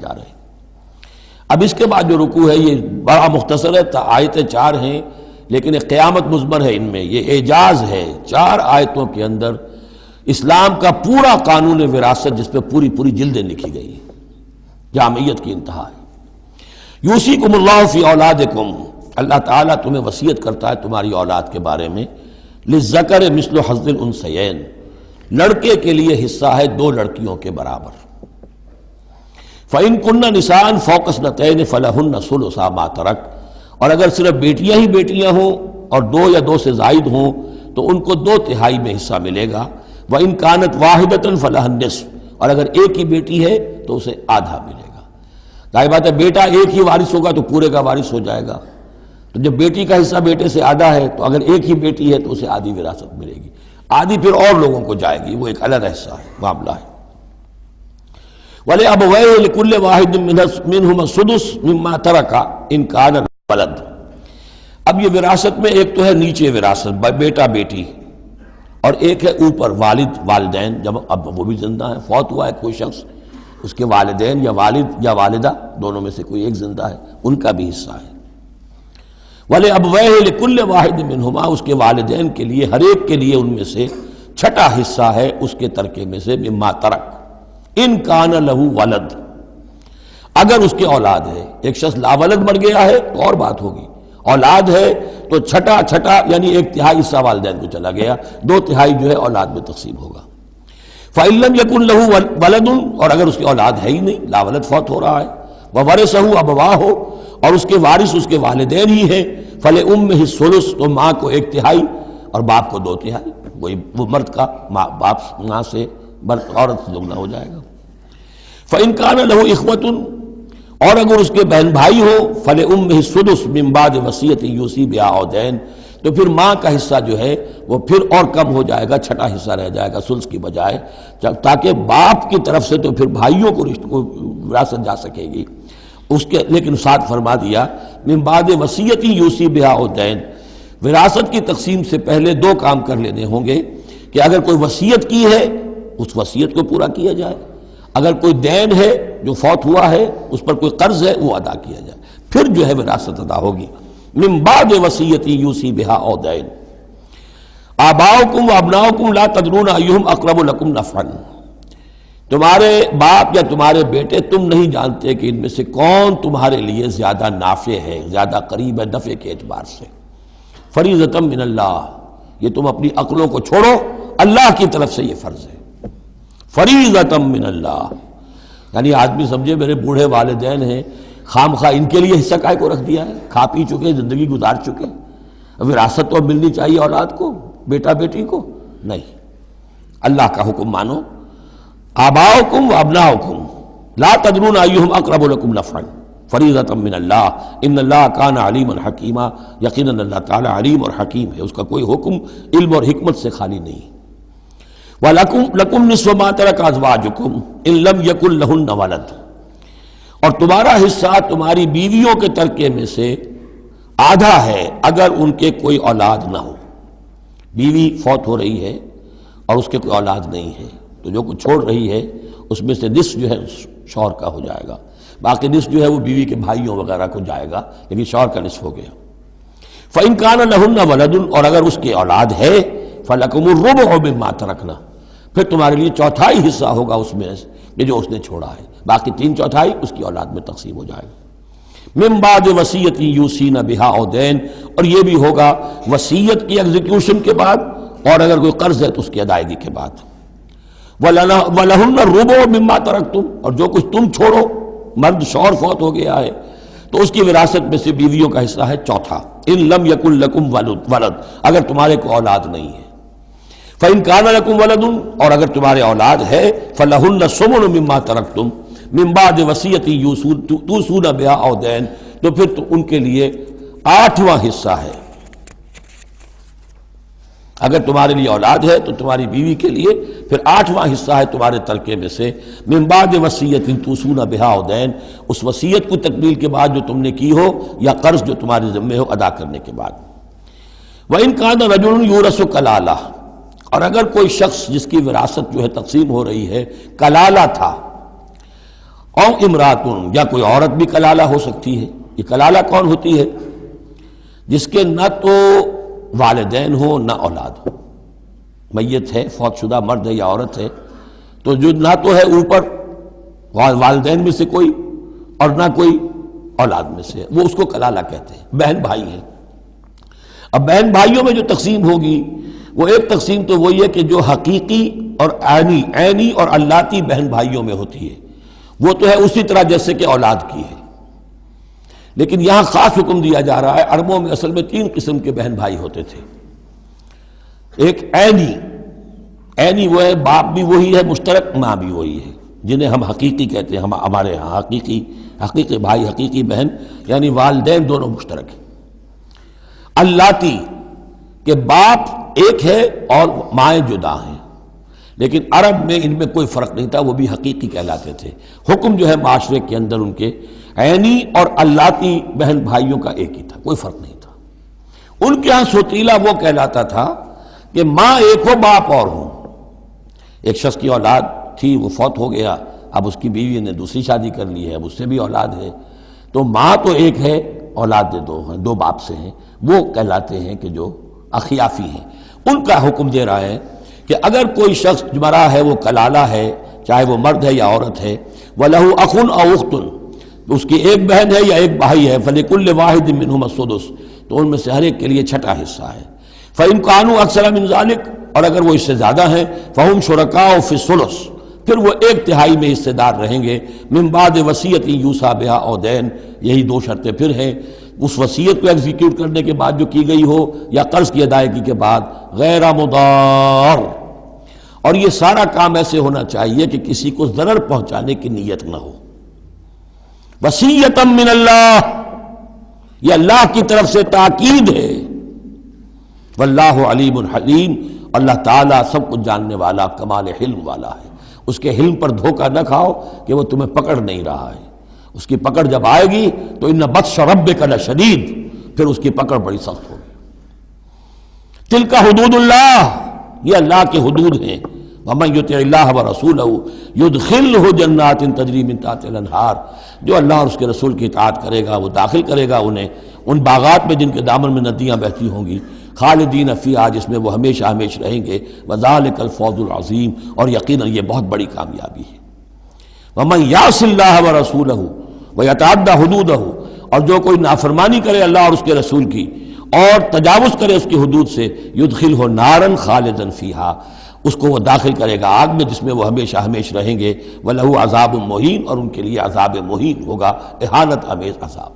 جا رہے ہیں۔ اب اس کے بعد جو رکوع ہے یہ بڑا مختصر ہے، آیتیں 4 ہیں لیکن ایک قیامت مضمر ہے ان میں، یہ اعجاز ہے 4 آیتوں کے اندر اسلام کا پورا قانون وراثت جس پہ پوری پوری جلدیں لکھی گئی ہیں، جامعیت کی انتہا ہے۔ یوصیکم اللہ فی اولادکم، اللہ تعالیٰ تمہیں وصیت کرتا ہے تمہاری اولاد کے بارے میں، للذکر مثل حظ الانثیین، لڑکے کے لیے حصہ ہے 2 لڑکیوں کے برابر۔ فَإِن كُنَّ نِسَاءً فَوْقَ اثْنَتَيْنِ فَلَهُنَّ ثُلُثَا مَا تَرَكَ، اور اگر صرف بیٹیاں ہی بیٹیاں ہوں اور 2 یا 2 سے زائد ہوں تو ان کو 2/3 میں حصہ ملے گا۔ وَإِن كَانَتْ وَاحِدَةً فَلَهَا النِّصْفُ، اور اگر ایک ہی بیٹی ہے تو اسے آدھا ملے گا۔ ظاہر بات ہے بیٹا ایک ہی وارث ہوگا تو پورے کا وارث ہو جائے گا، تو جب بیٹی کا حصہ بیٹے سے آدھا ہے تو اگر ایک ہی بیٹی ہے تو اسے آدھی وراثت ملے گی، آدھی پھر اور لوگوں کو جائے گی، وہ ایک الگ حصہ ہے، معاملہ ہے۔ وَلِأَبَوَيْهِ لِكُلِّ وَاحِدٍ مِّنْهُمَا السُّدُسُ مِمَّا تَرَكَ إِن كَانَ وَلَدٌ۔ اب یہ وراثت میں ایک تو ہے نیچے وراثت بیٹا بیٹی، اور ایک ہے اوپر والد والدین، جب اب وہ بھی زندہ ہے، فوت ہوا ہے کوئی شخص، اس کے والدین یا والد یا والدہ دونوں میں سے کوئی ایک زندہ ہے، ان کا بھی حصہ ہے۔ وَلِأَبْوَيْهِ لِكُلِّ وَاحِدٍ مِّنْهُمَا، اس کے والدین کے لیے ہر ایک کے لیے ان میں سے چھٹا حصہ ہے اس کے ترکے میں سے، مما ترک ان کان لہو ولد، اگر اس کے اولاد ہے۔ ایک شخص لاولد مر گیا ہے تو اور بات ہوگی، اولاد ہے تو چھٹا یعنی 1/3 حصہ والدین کو چلا گیا، 2/3 جو ہے اولاد میں تقسیم ہوگا۔ فَإِن لَّمْ يَكُن لَّهُ وَلَدٌ، اور اگر اس کی اولاد ہے ہی نہیں، لاولد فوت ہو رہا ہے، وَوَرِثَهُ أَبَوَاهُ، اور اس کے وارث اس کے والدین ہی ہیں، فَلِأُمِّهِ الثُّلُثُ، تو ماں کو 1/3 اور باپ کو 2/3، وہ مرد کا باپ ماں سے عورت سے دگنا ہو جائے گا۔ فَإِن كَانَ لَهُ إِخْوَةٌ، اور اگر اس کے بہن بھائی ہو، فَلِأُمِّهِ السُّدُسُ مِن بَعْدِ وَصِيَّةٍ يُوصِي بِهَا أَوْ دَيْنٍ، تو پھر ماں کا حصہ جو ہے وہ پھر اور کم ہو جائے گا، چھٹا حصہ رہ جائے گا سلس کی بجائے، تاکہ باپ کی طرف سے تو پھر بھائیوں کو وراثت جا سکے گی اس کے، لیکن ساتھ فرما دیا من بعد وصیت یوصی بہا او دین، وراثت کی تقسیم سے پہلے 2 کام کر لینے ہوں گے کہ اگر کوئی وصیت کی ہے اس وصیت کو پورا کیا جائے، اگر کوئی دین ہے جو فوت ہوا ہے اس پر کوئی قرض ہے وہ ادا کیا جائے، پھر جو ہے وراثت ادا ہوگی۔ من بعد وصیت یوصی بہا او دین، آباؤکم و ابناؤکم لا تدرون ایہم اقرب لکم نفعا، تمہارے باپ یا تمہارے بیٹے تم نہیں جانتے کہ ان میں سے کون تمہارے لیے زیادہ نافع ہے، زیادہ قریب ہے نفع کے اعتبار سے۔ فریضۃ من اللہ، یہ تم اپنی عقلوں کو چھوڑو، اللہ کی طرف سے یہ فرض ہے، فریضۃ من اللہ، یعنی آدمی سمجھے میرے بوڑھے والدین ہیں، خام خواہ ان کے لیے حصہ کائے کو رکھ دیا ہے، کھا پی چکے، زندگی گزار چکے، وراثت تو ملنی چاہیے اولاد کو، بیٹا بیٹی کو نہیں، اللہ کا حکم مانو۔ آباؤکم و ابناؤکم لا تدرون ایہم اقرب لکم نفعا فریضۃ من اللہ ان اللہ کان علیما حکیما، یقیناً اللہ تعالیٰ علیم اور حکیم ہے، اس کا کوئی حکم علم اور حکمت سے خالی نہیں۔ وَلَكُمْ نِصْفُ مَا تَرَكَ أَزْوَاجُكُمْ إِن لَّمْ يَكُن لَّهُنَّ وَلَدٌ، اور تمہارا حصہ تمہاری بیویوں کے ترکے میں سے آدھا ہے اگر ان کے کوئی اولاد نہ ہو، بیوی فوت ہو رہی ہے اور اس کے کوئی اولاد نہیں ہے تو جو کچھ چھوڑ رہی ہے اس میں سے نصف جو ہے شوہر کا ہو جائے گا، باقی نصف جو ہے وہ بیوی کے بھائیوں وغیرہ کو جائے گا، لیکن شوہر کا نصف ہو گیا۔ فَإِن كَانَ لَهُنَّ وَلَدٌ، اور اگر اس کی اولاد ہے، فَلَكُمُ الرُّبُعُ مِمَّا تَرَكْنَا، پھر تمہارے لیے 1/4 حصہ ہوگا اس میں یہ جو اس نے چھوڑا ہے، باقی 3/4 اس کی اولاد میں تقسیم ہو جائے گا۔ من بعد وصیت یوصین بہا او دین، اور یہ بھی ہوگا وصیت کی ایگزیکیوشن کے بعد، اور اگر کوئی قرض ہے تو اس کی ادائیگی کے بعد۔ وَلَهُنَّ الرُّبُعُ مِمَّا تَرَكْتُمْ، اور جو کچھ تم چھوڑو، مرد شوہر فوت ہو گیا ہے تو اس کی وراثت میں سے بیویوں کا حصہ ہے 1/4، ان لم یکن لکم ولد، اگر تمہارے کو اولاد نہیں ہے۔ فَإِن كَانَ لَكُمْ وَلَدٌ، اور اگر تمہارے اولاد ہے، فَلَهُنَّ الثُّمُنُ مِمَّا تَرَكْتُمْ مِن بَعْدِ وَصِيَّةٍ تُوصُونَ بِهَا أَوْ دَيْنٍ، تو پھر تو ان کے لیے 8واں حصہ ہے، اگر تمہارے لیے اولاد ہے تو تمہاری بیوی کے لیے پھر 8واں حصہ ہے تمہارے ترکے میں سے، من بعد وصیت توصون بہا او دین، اس وصیت کو تکمیل کے بعد جو تم نے کی ہو یا قرض جو تمہارے ذمہ ہو ادا کرنے کے بعد۔ وَإِن كَانَ رَجُلٌ يُورَثُ كَلَالَةً، اور اگر کوئی شخص جس کی وراثت جو ہے تقسیم ہو رہی ہے کلالہ تھا، او امراتن، یا کوئی عورت بھی کلالہ ہو سکتی ہے۔ یہ کلالہ کون ہوتی ہے؟ جس کے نہ تو والدین ہو نہ اولاد ہو، میت ہے، فوت شدہ مرد ہے یا عورت ہے، تو جو نہ تو ہے اوپر والدین میں سے کوئی اور نہ کوئی اولاد میں سے، وہ اس کو کلالہ کہتے ہیں۔ بہن بھائی ہیں، اب بہن بھائیوں میں جو تقسیم ہوگی وہ ایک تقسیم تو وہی ہے کہ جو حقیقی اور عینی اور اللاتی بہن بھائیوں میں ہوتی ہے، وہ تو ہے اسی طرح جیسے کہ اولاد کی ہے، لیکن یہاں خاص حکم دیا جا رہا ہے۔ عربوں میں اصل میں 3 قسم کے بہن بھائی ہوتے تھے۔ ایک عینی وہ ہے، باپ بھی وہی ہے مشترک، ماں بھی وہی ہے، جنہیں ہم حقیقی کہتے ہیں، ہمارے ہاں حقیقی بھائی، حقیقی بہن، یعنی والدین دونوں مشترک ہیں۔ اللاتی کہ باپ ایک ہے اور مائیں جدا ہیں، لیکن عرب میں ان میں کوئی فرق نہیں تھا، وہ بھی حقیقی کہلاتے تھے۔ حکم جو ہے معاشرے کے اندر ان کے عینی اور اللاتی بہن بھائیوں کا ایک ہی تھا، کوئی فرق نہیں تھا۔ ان کے ہاں سوتیلا وہ کہلاتا تھا کہ ماں ایک ہو باپ اور ہو۔ ایک شخص کی اولاد تھی، وہ فوت ہو گیا، اب اس کی بیوی نے دوسری شادی کر لی ہے، اب اس سے بھی اولاد ہے، تو ماں تو ایک ہے، اولاد دو باپ سے ہیں، وہ کہلاتے ہیں کہ جو اخیافی ہیں۔ ان کا حکم دے رہا ہے کہ اگر کوئی شخص مرا ہے وہ کلالہ ہے، چاہے وہ مرد ہے یا عورت ہے، وَلَهُ أَخٌ أَوْ أُخْتٌ، اس کی ایک بہن ہے یا ایک بھائی ہے، فَلِكُلِّ وَاحِدٍ مِّنْهُمَا السُّدُسُ، تو ان میں سے ہر ایک کے لیے چھٹا حصہ ہے۔ فَإِنْ كَانُوا أَكْثَرَ مِنْ ذَلِكَ، اور اگر وہ اس سے زیادہ ہیں، فَهُمْ شُرَكَاءُ فِي الثُّلُثِ، پھر وہ 1/3 میں حصے دار رہیں گے، من بعد وصیت یوصی بہا او دین، یہی 2 شرطیں پھر ہیں، اس وصیت کو ایگزیکیوٹ کرنے کے بعد جو کی گئی ہو یا قرض کی ادائیگی کے بعد، غیر مضار، اور یہ سارا کام ایسے ہونا چاہیے کہ کسی کو ضرر پہنچانے کی نیت نہ ہو۔ وصیۃ من اللہ، یہ اللہ کی طرف سے تاکید ہے۔ واللہ علیم حلیم، اللہ تعالیٰ سب کچھ جاننے والا، کمال حلم والا ہے۔ اس کے حلم پر دھوکہ نہ کھاؤ کہ وہ تمہیں پکڑ نہیں رہا ہے، اس کی پکڑ جب آئے گی تو ان بطش ربک لشدید، پھر اس کی پکڑ بڑی سخت ہوگی۔ تلک حدود اللہ، یہ اللہ کے حدود ہیں۔ ومن یطع اللہ ورسولہ یدخلہ جنات تجری من تحتہا الانہار، جو اللہ اور اس کے رسول کی اطاعت کرے گا وہ داخل کرے گا انہیں ان باغات میں جن کے دامن میں ندیاں بہتی ہوں گی، خالدین فیہا، جس میں وہ ہمیشہ ہمیشہ رہیں گے، وذالک الفوز العظیم، اور یقیناً یہ بہت بڑی کامیابی ہے۔ ومن یعص اللہ ورسولہ ویتعد حدودہ، اور جو کوئی نافرمانی کرے اللہ اور اس کے رسول کی اور تجاوز کرے اس کی حدود سے، یدخلہ نارا خالدا فیہا، اس کو وہ داخل کرے گا آگ میں جس میں وہ ہمیشہ ہمیشہ رہیں گے، وَلَهُ عذاب مہین، اور ان کے لیے عذاب مہین ہوگا، اہانت آمیز عذاب۔